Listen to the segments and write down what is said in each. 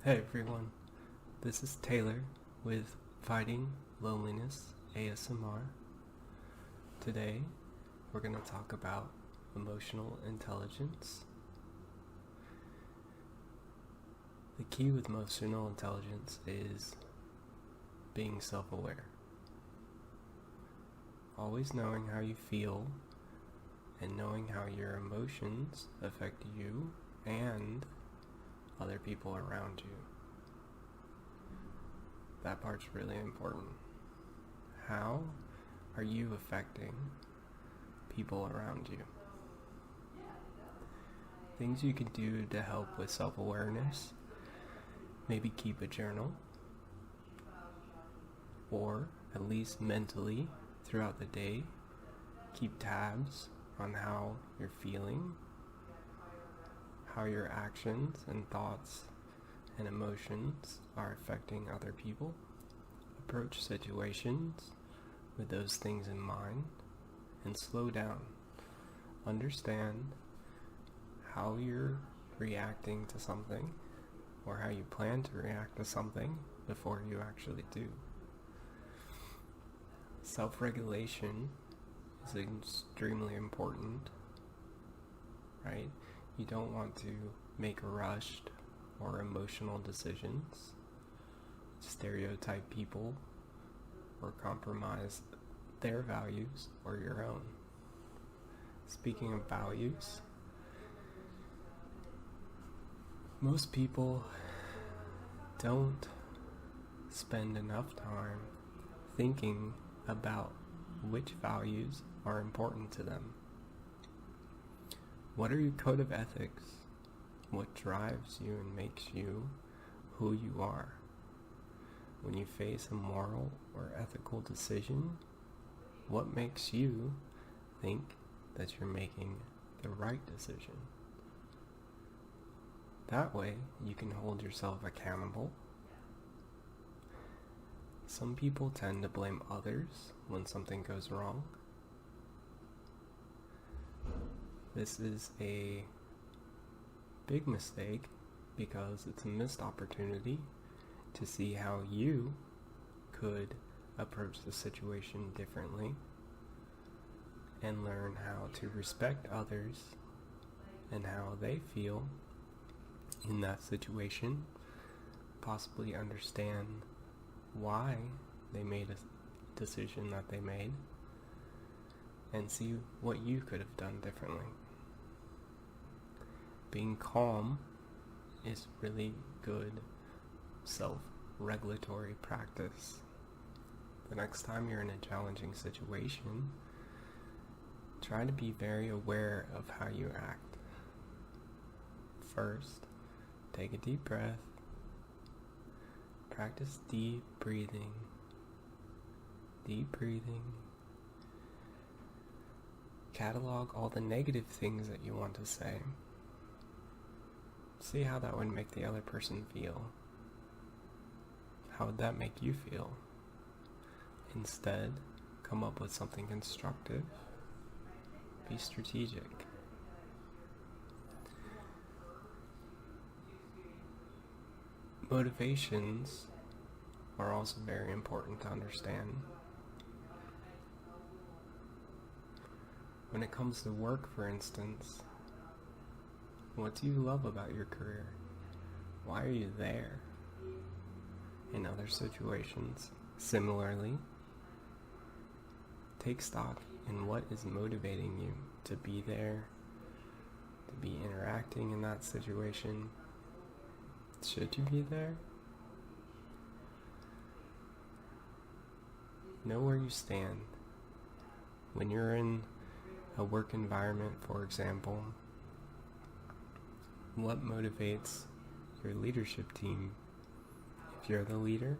Hey everyone, this is Taylor with Fighting Loneliness ASMR. Today we're going to talk about emotional intelligence. The key with emotional intelligence is being self-aware. Always knowing how you feel and knowing how your emotions affect you and other people around you. That part's really important. How are you affecting people around you? Things you can do to help with self-awareness: maybe keep a journal, or at least mentally throughout the day keep tabs on how you're feeling, how your actions and thoughts and emotions are affecting other people. Approach situations with those things in mind and slow down. Understand how you're reacting to something or how you plan to react to something before you actually do. Self-regulation is extremely important, right? You don't want to make rushed or emotional decisions, stereotype people, or compromise their values or your own. Speaking of values, most people don't spend enough time thinking about which values are important to them. What are your code of ethics? What drives you and makes you who you are? When you face a moral or ethical decision, what makes you think that you're making the right decision? That way, you can hold yourself accountable. Some people tend to blame others when something goes wrong. This is a big mistake because it's a missed opportunity to see how you could approach the situation differently and learn how to respect others and how they feel in that situation, possibly understand why they made a decision that they made, and see what you could have done differently. Being calm is really good self-regulatory practice. The next time you're in a challenging situation, try to be very aware of how you act. First, take a deep breath. Practice deep breathing. Deep breathing. Catalog all the negative things that you want to say. See how that would make the other person feel. How would that make you feel? Instead, come up with something constructive. Be strategic. Motivations are also very important to understand. When it comes to work, for instance, what do you love about your career? Why are you there? In other situations, similarly, take stock in what is motivating you to be there, to be interacting in that situation. Should you be there? Know where you stand. When you're in a work environment, for example, what motivates your leadership team? If you're the leader,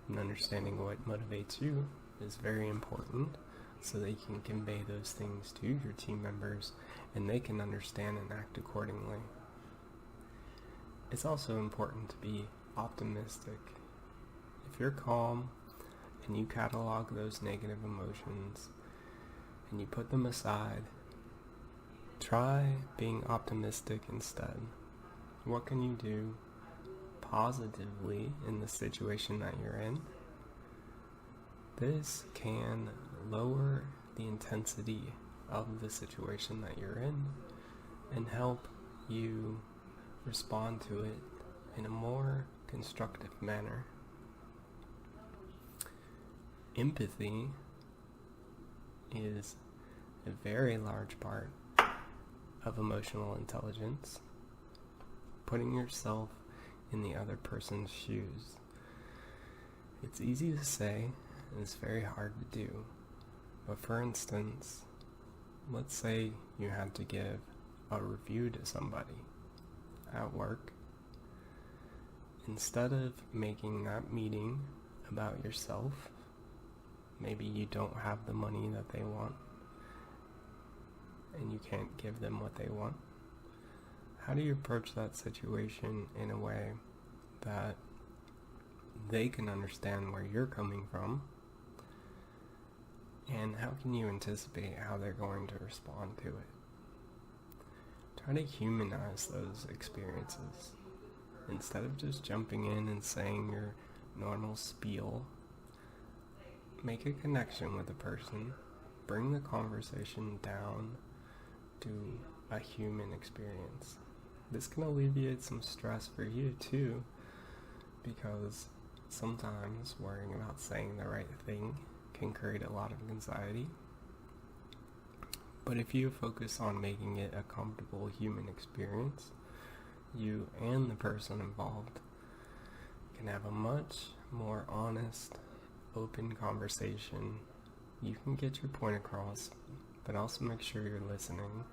and understanding what motivates you is very important so that you can convey those things to your team members and they can understand and act accordingly. It's also important to be optimistic. If you're calm and you catalog those negative emotions and you put them aside, try being optimistic instead. What can you do positively in the situation that you're in, this can lower the intensity of the situation that you're in and help you respond to it in a more constructive manner. Empathy is a very large part of emotional intelligence. Putting yourself in the other person's shoes. It's easy to say, and it's very hard to do. But for instance, let's say you had to give a review to somebody at work. Instead of making that meeting about yourself, maybe you don't have the money that they want, and you can't give them what they want. How do you approach that situation in a way that they can understand where you're coming from? And how can you anticipate how they're going to respond to it? Try to humanize those experiences. Instead of just jumping in and saying your normal spiel, make a connection with the person. Bring the conversation down to a human experience. This can alleviate some stress for you too, because sometimes worrying about saying the right thing can create a lot of anxiety. But if you focus on making it a comfortable human experience, you and the person involved can have a much more honest, open conversation. You can get your point across, but also make sure you're listening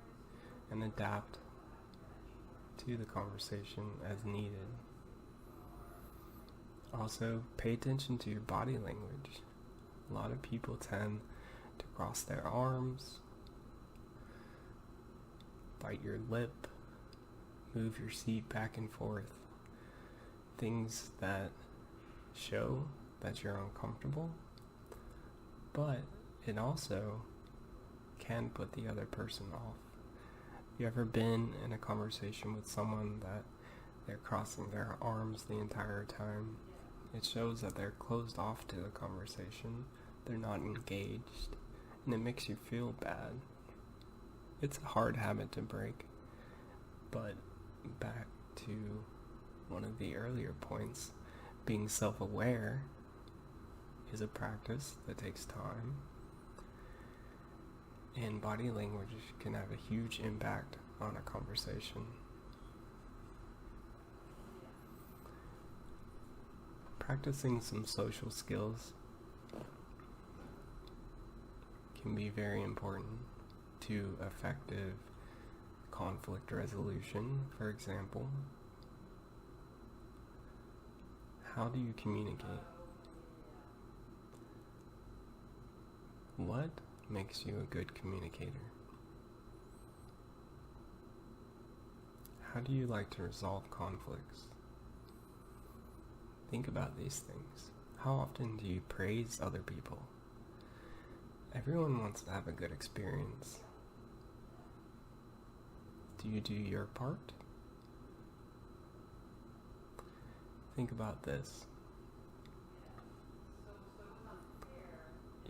and adapt to the conversation as needed. Also, pay attention to your body language. A lot of people tend to cross their arms, bite your lip, move your seat back and forth. Things that show that you're uncomfortable, but it also can put the other person off. You ever been in a conversation with someone that they're crossing their arms the entire time? It shows that they're closed off to the conversation. They're not engaged, and it makes you feel bad. It's a hard habit to break, but back to one of the earlier points, being self-aware is a practice that takes time, and body language can have a huge impact on a conversation. Practicing some social skills can be very important to effective conflict resolution. For example, how do you communicate? What makes you a good communicator? How do you like to resolve conflicts? Think about these things. How often do you praise other people? Everyone wants to have a good experience. Do you do your part? Think about this.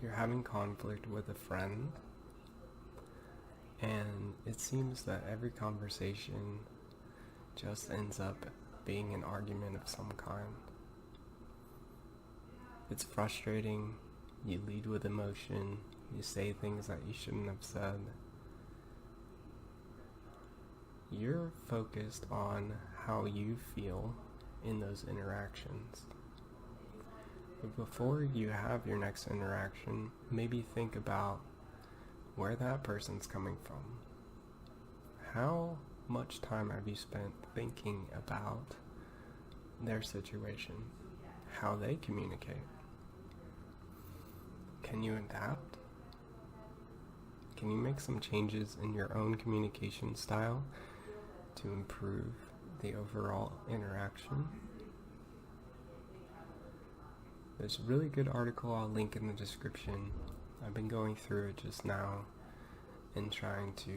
You're having conflict with a friend, and it seems that every conversation just ends up being an argument of some kind. It's frustrating. You lead with emotion. You say things that you shouldn't have said. You're focused on how you feel in those interactions. But before you have your next interaction, maybe think about where that person's coming from. How much time have you spent thinking about their situation, how they communicate? Can you adapt? Can you make some changes in your own communication style to improve the overall interaction? There's a really good article I'll link in the description. I've been going through it just now and trying to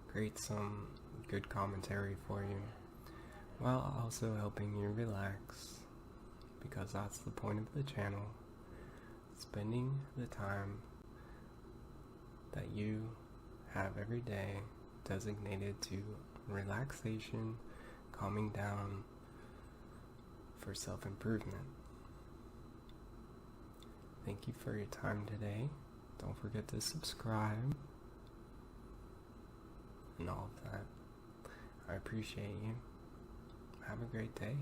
create some good commentary for you. while also helping you relax, because that's the point of the channel. Spending the time that you have every day designated to relaxation, calming down, for self-improvement. Thank you for your time today. Don't forget to subscribe and all of that. I appreciate you. Have a great day.